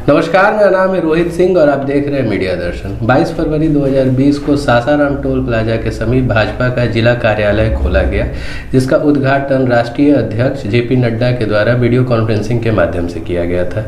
नमस्कार, मेरा नाम है रोहित सिंह और आप देख रहे हैं मीडिया दर्शन। 22 फरवरी 2020 को सासाराम टोल प्लाजा के समीप भाजपा का जिला कार्यालय खोला गया, जिसका उद्घाटन राष्ट्रीय अध्यक्ष जेपी नड्डा के द्वारा वीडियो कॉन्फ्रेंसिंग के माध्यम से किया गया था।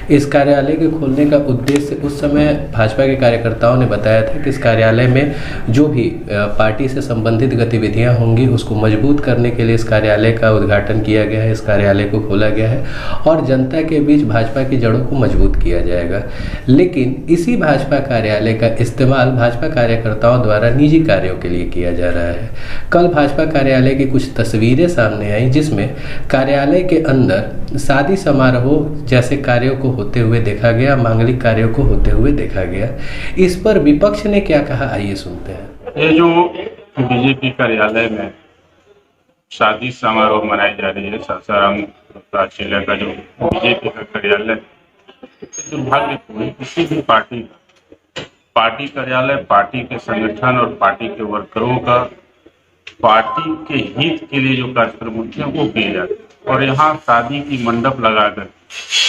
इस कार्यालय के खोलने का उद्देश्य उस समय भाजपा के कार्यकर्ताओं ने बताया था कि इस कार्यालय में जो भी पार्टी से संबंधित गतिविधियाँ होंगी उसको मजबूत करने के लिए इस कार्यालय का उद्घाटन किया गया है, इस कार्यालय को खोला गया है और जनता के बीच भाजपा की जड़ों को मजबूत किया जाएगा। लेकिन इसी भाजपा कार्यालय का इस्तेमाल भाजपा कार्यकर्ताओं द्वारा निजी कार्यों के लिए किया जा रहा है। कल भाजपा कार्यालय की कुछ तस्वीरें सामने आई, जिसमें कार्यालय के अंदर शादी समारोह जैसे कार्यों को होते हुए देखा गया, मांगलिक कार्यों को होते हुए देखा गया। इस पर विपक्ष ने क्या कहा, आइए सुनते हैं। ये जो बीजेपी कार्यालय में शादी समारोह मनाई जा रही है, सासाराम जिले का जो बीजेपी का कार्यालय, दुर्भाग्यपूर्ण किसी भी पार्टी कार्यालय, पार्टी के संगठन और पार्टी के वर्करों का पार्टी के हित के लिए जो कार्यक्रम होते हैं वो किए जाते हैं। और यहाँ शादी की मंडप लगाकर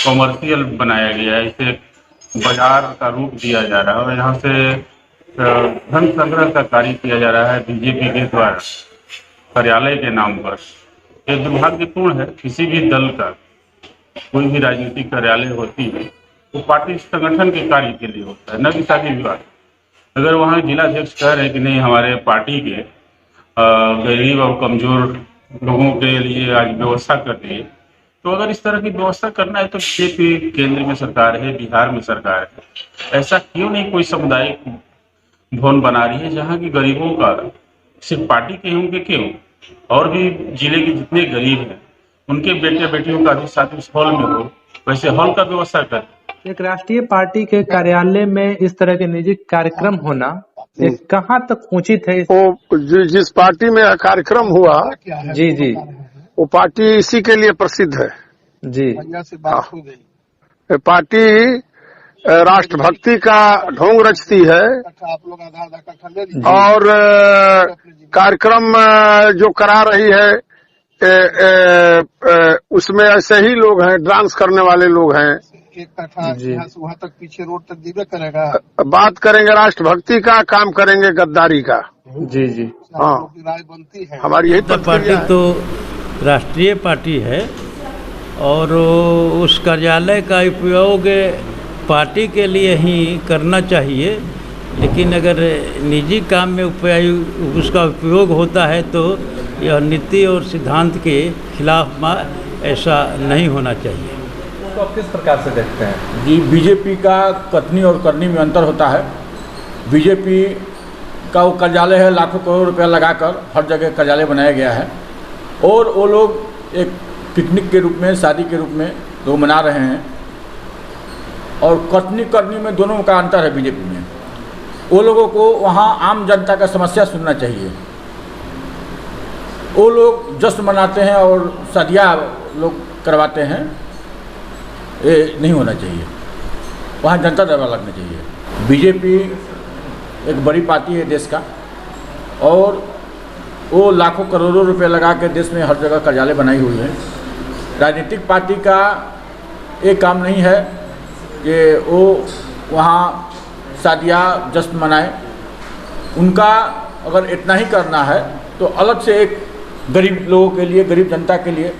कमर्शियल बनाया गया है, इसे बाजार का रूप दिया जा रहा है और यहाँ से धन संग्रह का कार्य किया जा रहा है बीजेपी के द्वारा कार्यालय के नाम पर। ये दुर्भाग्यपूर्ण है। किसी भी दल का कोई भी राजनीतिक कार्यालय होती है वो पार्टी संगठन के कार्य के लिए होता है, न कि शादी विवाह। अगर वहाँ जिलाध्यक्ष कह रहे हैं कि नहीं, हमारे पार्टी के गरीब और कमजोर लोगों के लिए आज व्यवस्था कर दी है, तो अगर इस तरह की व्यवस्था करना है तो बीजेपी केंद्र में सरकार है, बिहार में सरकार है, ऐसा क्यों नहीं कोई सामुदायिक भवन बना रही है जहाँ की गरीबों का सिर्फ पार्टी के होंगे क्यों, और भी जिले के जितने गरीब हैं उनके बेटे बेटियों का भी साथ उस हॉल में हो, वैसे हॉल का व्यवस्था कर। एक राष्ट्रीय पार्टी के कार्यालय में इस तरह के निजी कार्यक्रम होना कहाँ तक उचित है? वो जिस पार्टी में कार्यक्रम हुआ जी जी, वो पार्टी इसी के लिए प्रसिद्ध है जी। पार्टी राष्ट्रभक्ति का ढोंग रचती है और कार्यक्रम जो करा रही है उसमें ऐसे ही लोग हैं, डांस करने वाले लोग हैं। यहाँ से वहाँ तक पीछे रोड तक जीवे करेगा। बात करेंगे राष्ट्रभक्ति का, काम करेंगे गद्दारी का। जी जी, हाँ, राय बनती है। हमारी यही पार्टी तो राष्ट्रीय पार्टी है और उस कार्यालय का उपयोग पार्टी के लिए ही करना चाहिए, लेकिन अगर निजी काम में उसका उपयोग होता है तो यह नीति और सिद्धांत के खिलाफ ऐसा नहीं होना चाहिए। तो आप किस प्रकार से देखते हैं? जी, बीजेपी का कथनी और करनी में अंतर होता है। बीजेपी का वो कार्यालय है, लाखों करोड़ रुपया लगाकर हर जगह कार्यालय बनाया गया है और वो लोग एक पिकनिक के रूप में, शादी के रूप में लोग मना रहे हैं। और कथनी करनी में दोनों का अंतर है। बीजेपी में वो लोगों को वहाँ आम जनता का समस्या सुनना चाहिए। वो लोग जश्न मनाते हैं और शादियाँ लोग करवाते हैं, ये नहीं होना चाहिए। वहाँ जनता दरबार लगना चाहिए। बीजेपी एक बड़ी पार्टी है देश का और वो लाखों करोड़ों रुपए लगा के देश में हर जगह कार्यालय बनाई हुई है। राजनीतिक पार्टी का एक काम नहीं है कि वो वहाँ शादियाँ जश्न मनाएं। उनका अगर इतना ही करना है तो अलग से एक गरीब लोगों के लिए, गरीब जनता के लिए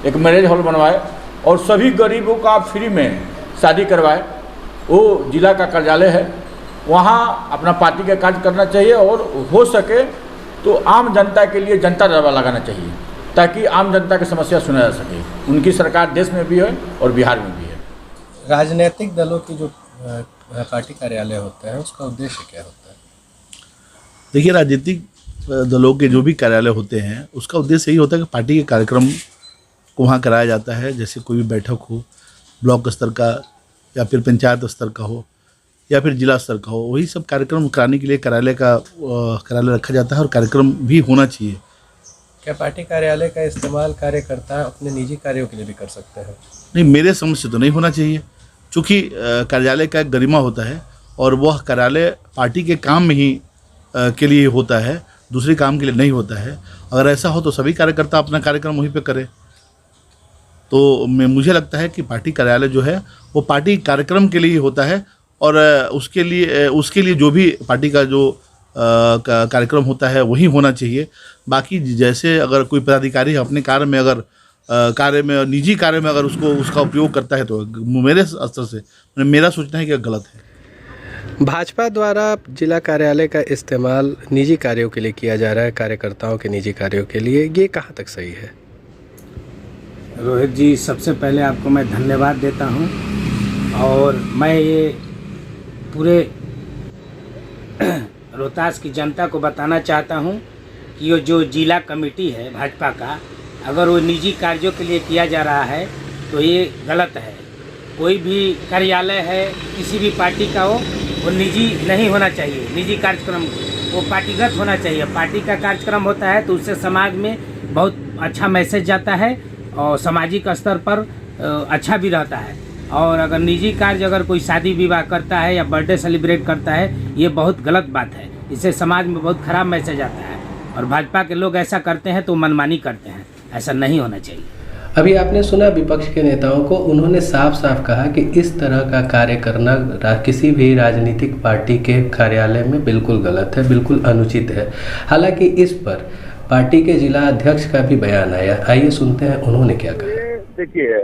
एक मैरिज हॉल बनवाए और सभी गरीबों का फ्री में शादी करवाए। वो जिला का कार्यालय है, वहाँ अपना पार्टी का कार्य करना चाहिए और हो सके तो आम जनता के लिए जनता दरबार लगाना चाहिए ताकि आम जनता की समस्या सुना जा सके। उनकी सरकार देश में भी है और बिहार में भी है। राजनीतिक दलों की जो पार्टी कार्यालय होता है उसका उद्देश्य क्या होता है? देखिए, राजनीतिक दलों के जो भी कार्यालय होते हैं उसका उद्देश्य यही होता है कि पार्टी के कार्यक्रम को वहाँ कराया जाता है। जैसे कोई भी बैठक हो, ब्लॉक स्तर का या फिर पंचायत स्तर का हो या फिर जिला स्तर का हो, वही सब कार्यक्रम कराने के लिए कार्यालय रखा जाता है और कार्यक्रम भी होना चाहिए। क्या पार्टी कार्यालय का इस्तेमाल कार्यकर्ता अपने निजी कार्यों के लिए भी कर सकते हैं? नहीं, मेरे समझ से तो नहीं होना चाहिए, क्योंकि कार्यालय का एक गरिमा होता है और वह कार्यालय पार्टी के काम में ही के लिए होता है, दूसरे काम के लिए नहीं होता है। अगर ऐसा हो तो सभी कार्यकर्ता अपना कार्यक्रम वहीं पे करें। तो तो मुझे लगता है कि पार्टी कार्यालय जो है वो पार्टी कार्यक्रम के लिए ही होता है, और उसके लिए जो भी पार्टी का जो कार्यक्रम होता है वही होना चाहिए। बाकी जैसे अगर कोई पदाधिकारी अपने कार्य में निजी कार्य में अगर उसका उपयोग करता है तो मेरे स्तर से मेरा सोचना है कि गलत है। भाजपा द्वारा जिला कार्यालय का इस्तेमाल निजी कार्यों के लिए किया जा रहा है, कार्यकर्ताओं के निजी कार्यों के लिए, ये कहाँ तक सही है? रोहित जी, सबसे पहले आपको मैं धन्यवाद देता हूं, और मैं ये पूरे रोहतास की जनता को बताना चाहता हूं कि ये जो जिला कमेटी है भाजपा का, अगर वो निजी कार्यों के लिए किया जा रहा है तो ये गलत है। कोई भी कार्यालय है किसी भी पार्टी का हो, वो निजी नहीं होना चाहिए। निजी कार्यक्रम वो पार्टीगत होना चाहिए। पार्टी का कार्यक्रम होता है तो उससे समाज में बहुत अच्छा मैसेज जाता है और सामाजिक स्तर पर अच्छा भी रहता है। और अगर निजी कार्य अगर कोई शादी विवाह करता है या बर्थडे सेलिब्रेट करता है, ये बहुत गलत बात है। इससे समाज में बहुत खराब मैसेज आता है, और भाजपा के लोग ऐसा करते हैं तो मनमानी करते हैं। ऐसा नहीं होना चाहिए। अभी आपने सुना विपक्ष के नेताओं को, उन्होंने साफ साफ कहा कि इस तरह का कार्य करना किसी भी राजनीतिक पार्टी के कार्यालय में बिल्कुल गलत है, बिल्कुल अनुचित है। हालांकि इस पर पार्टी के जिला अध्यक्ष का भी बयान आया, आइए सुनते हैं उन्होंने क्या कहा। देखिए,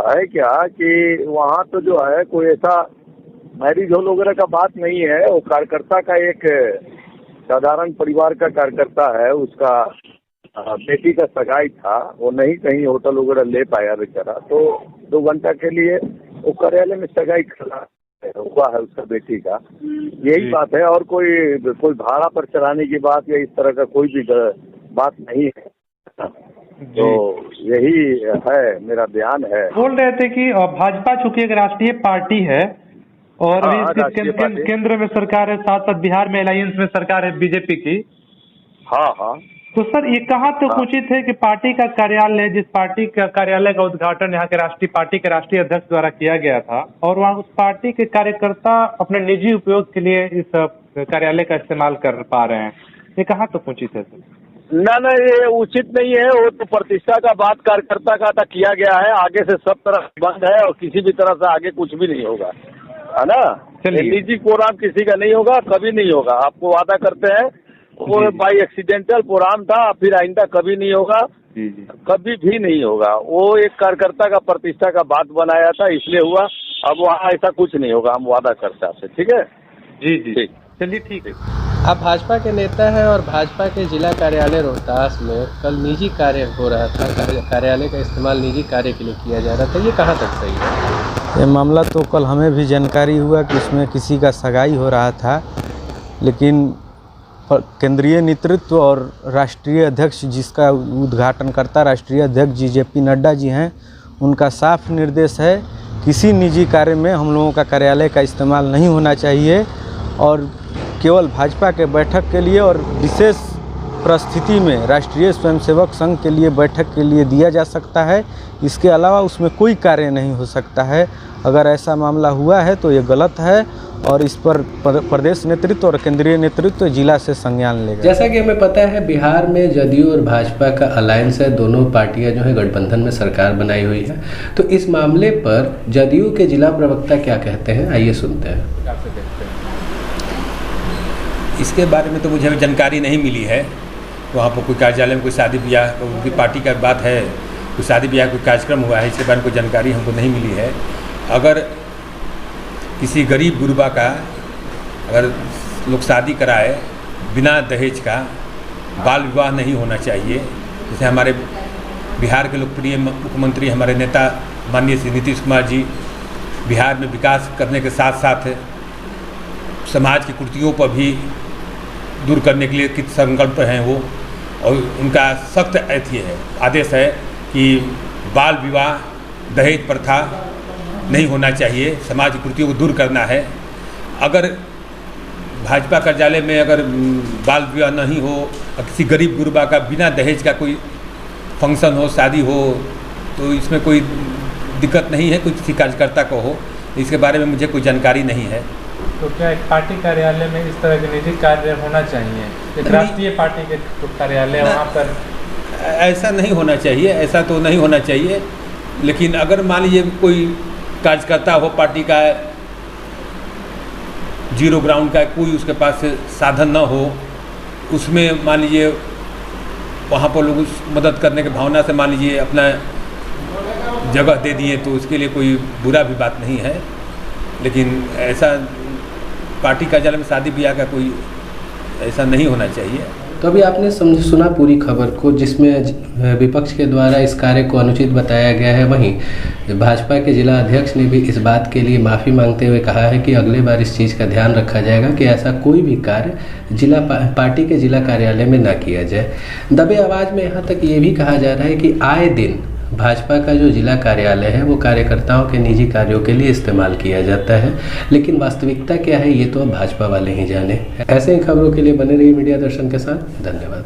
है क्या कि वहाँ तो जो है कोई ऐसा मैरिज हॉल वगैरह का बात नहीं है। वो कार्यकर्ता का एक साधारण परिवार का कार्यकर्ता है, उसका बेटी का सगाई था, वो नहीं कहीं होटल वगैरह ले पाया बेचारा, तो 2 घंटा के लिए वो कार्यालय में सगाई हुआ है उसका बेटी का, यही बात है। और कोई भाड़ा पर चलाने की बात या इस तरह का कोई भी बात नहीं है। तो यही है, मेरा बयान है। बोल रहे थे कि भाजपा चूंकि एक राष्ट्रीय पार्टी है और केंद्र में सरकार है, साथ साथ बिहार में अलायंस में सरकार है बीजेपी की। हाँ। तो सर, ये कहाँ तक उचित है कि पार्टी का कार्यालय, जिस पार्टी का कार्यालय का उद्घाटन यहाँ के राष्ट्रीय पार्टी के राष्ट्रीय अध्यक्ष द्वारा किया गया था, और वहाँ उस पार्टी के कार्यकर्ता अपने निजी उपयोग के लिए इस कार्यालय का इस्तेमाल कर पा रहे हैं, ये कहाँ तक उचित है सर? ना, ये उचित नहीं है। वो तो प्रतिष्ठा का बात कार्यकर्ता का था, किया गया है। आगे से सब तरफ बंद है और किसी भी तरह से आगे कुछ भी नहीं होगा, है ना। निजी प्रोग्राम किसी का नहीं होगा, कभी नहीं होगा। आपको वादा करते हैं, वो बाई एक्सीडेंटल प्रोग्राम था, फिर आइंदा कभी नहीं होगा, कभी भी नहीं होगा। वो एक कार्यकर्ता का प्रतिष्ठा का बात बनाया था, इसलिए हुआ। अब वहाँ ऐसा कुछ नहीं होगा, हम वादा करते हैं आपसे। ठीक है जी, चलिए ठीक है। आप भाजपा के नेता हैं और भाजपा के जिला कार्यालय रोहतास में कल निजी कार्य हो रहा था, कार्यालय का इस्तेमाल निजी कार्य के लिए किया जा रहा था, ये कहाँ तक सही है? ये मामला तो कल हमें भी जानकारी हुआ कि इसमें किसी का सगाई हो रहा था, लेकिन केंद्रीय नेतृत्व और राष्ट्रीय अध्यक्ष, जिसका उद्घाटनकर्ता राष्ट्रीय अध्यक्ष जेपी नड्डा जी हैं, उनका साफ निर्देश है किसी निजी कार्य में हम लोगों का कार्यालय का इस्तेमाल नहीं होना चाहिए, और केवल भाजपा के बैठक के लिए और विशेष परिस्थिति में राष्ट्रीय स्वयंसेवक संघ के लिए बैठक के लिए दिया जा सकता है। इसके अलावा उसमें कोई कार्य नहीं हो सकता है। अगर ऐसा मामला हुआ है तो ये गलत है, और इस पर प्रदेश नेतृत्व और केंद्रीय नेतृत्व जिला से संज्ञान लेगा। जैसा कि हमें पता है, बिहार में जदयू और भाजपा का अलायंस है, दोनों पार्टियां जो है गठबंधन में सरकार बनाई हुई है। तो इस मामले पर जदयू के जिला प्रवक्ता क्या कहते हैं, आइए सुनते हैं। इसके बारे में तो मुझे जानकारी नहीं मिली है। वहाँ पर कोई कार्यालय में कोई शादी ब्याह, उनकी पार्टी का बात है, कोई शादी ब्याह कोई कार्यक्रम हुआ है, इसके बारे में कोई जानकारी हमको नहीं मिली है। अगर किसी गरीब गुरबा का अगर लोग शादी कराए बिना दहेज का, बाल विवाह नहीं होना चाहिए। जैसे हमारे बिहार के लोकप्रिय मुख्यमंत्री हमारे नेता माननीय श्री नीतीश कुमार जी बिहार में विकास करने के साथ साथ समाज की कुरीतियों पर भी दूर करने के लिए कित संकल्प हैं वो, और उनका सख्त आदेश है कि बाल विवाह, दहेज प्रथा नहीं होना चाहिए, समाज की कुरीतियों को दूर करना है। अगर भाजपा कार्यालय में अगर बाल विवाह नहीं हो और किसी गरीब गुरबा का बिना दहेज का कोई फंक्शन हो, शादी हो, तो इसमें कोई दिक्कत नहीं है, कोई किसी कार्यकर्ता को हो। इसके बारे में मुझे कोई जानकारी नहीं है। तो क्या एक पार्टी कार्यालय में इस तरह के निजी कार्य होना चाहिए? एक राष्ट्रीय पार्टी के कार्यालय वहाँ पर ऐसा नहीं होना चाहिए, ऐसा तो नहीं होना चाहिए। लेकिन अगर मान लीजिए कोई कार्यकर्ता हो पार्टी का, जीरो ग्राउंड का, कोई उसके पास साधन न हो, उसमें मान लीजिए वहाँ पर लोग उस मदद करने की भावना से मान लीजिए अपना जगह दे दिए, तो उसके लिए कोई बुरा भी बात नहीं है। लेकिन ऐसा पार्टी कार्यालय में शादी ब्याह का कोई ऐसा नहीं होना चाहिए। तो अभी आपने सुना पूरी खबर को, जिसमें विपक्ष के द्वारा इस कार्य को अनुचित बताया गया है। वहीं भाजपा के जिला अध्यक्ष ने भी इस बात के लिए माफ़ी मांगते हुए कहा है कि अगले बार इस चीज़ का ध्यान रखा जाएगा कि ऐसा कोई भी कार्य पार्टी के जिला कार्यालय में न किया जाए। दबे आवाज़ में यहाँ तक ये भी कहा जा रहा है कि आए दिन भाजपा का जो जिला कार्यालय है वो कार्यकर्ताओं के निजी कार्यों के लिए इस्तेमाल किया जाता है, लेकिन वास्तविकता क्या है ये तो अब भाजपा वाले ही जाने। ऐसे ही खबरों के लिए बने रहिए मीडिया दर्शन के साथ। धन्यवाद।